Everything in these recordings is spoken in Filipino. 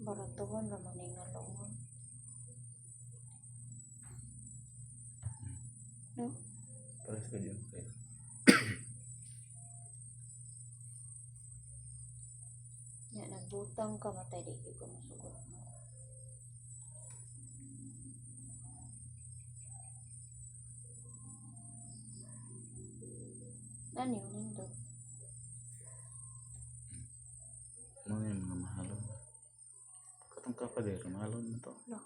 Para tuhon naman nga lungon. No? Pares ka dyan. Ya, nagbutang ka matay di ko masugod. Ano yun nindot? Ano yung mga mahalon? Katong kapader, mahalon na to. No.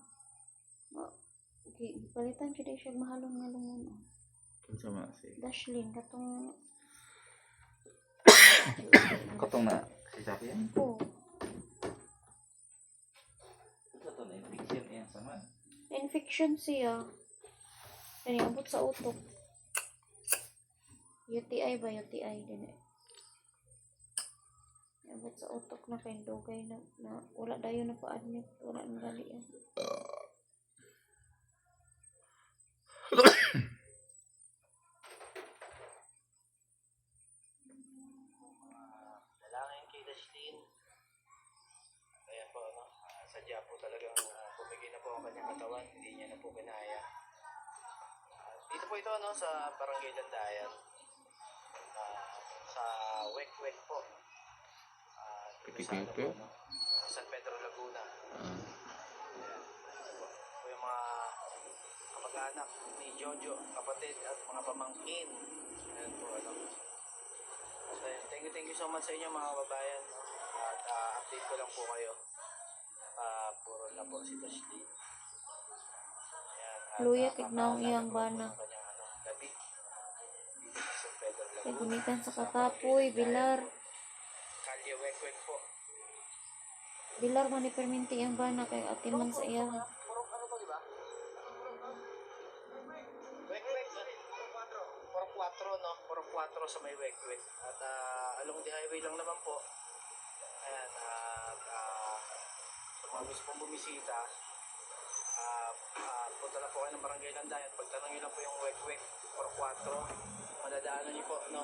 Okay, palitan siya di siya mahalong nga lungon. Kung sama si... Dashlin, katong... Katong na si Saki yan? Oo. Katong na infection yan sama. Infection siya. Kani abot sa utok. UTI ba? UTI din eh. Abot sa utok na kay dugay na wala dayon na pa-admit. Wala na dali yan. Dalangin kay Dashlin. Kaya po, sadya po talagang pumigil na po ang kanyang katawan. Hindi niya na po kinaya. Dito po ito, sa Barangay Dandayan. Sa Wek-Wek po. Dito sa Pipi-pipi? San Pedro, Laguna. Ayan. Po yung mga kamag-anak ni Jojo, kapatid at mga pamangkin. Ayan po, So, thank you so much sa inyo mga kababayan. At update ko lang po kayo. Puro na po si Dashlin. Luya kignaw iyang bana. Labi. Dito sa San Pedro, Laguna. Nagumitan sa kakapoy, bilar. Kalye Wek-Wek po. Bilar man ni perminti ang bana kay atiman sa iya. Puro ano to, di ba? Wek-Wek. Puro 4, no? Puro 4 sa may Wek-Wek. At along the highway lang naman po. Ayan, sa mga gusto pong bumisita, punta lang po kayo ng Barangay Landayan. Pagtanong nyo lang po yung Wek-Wek, Puro 4. Madadaanan nyo po, no?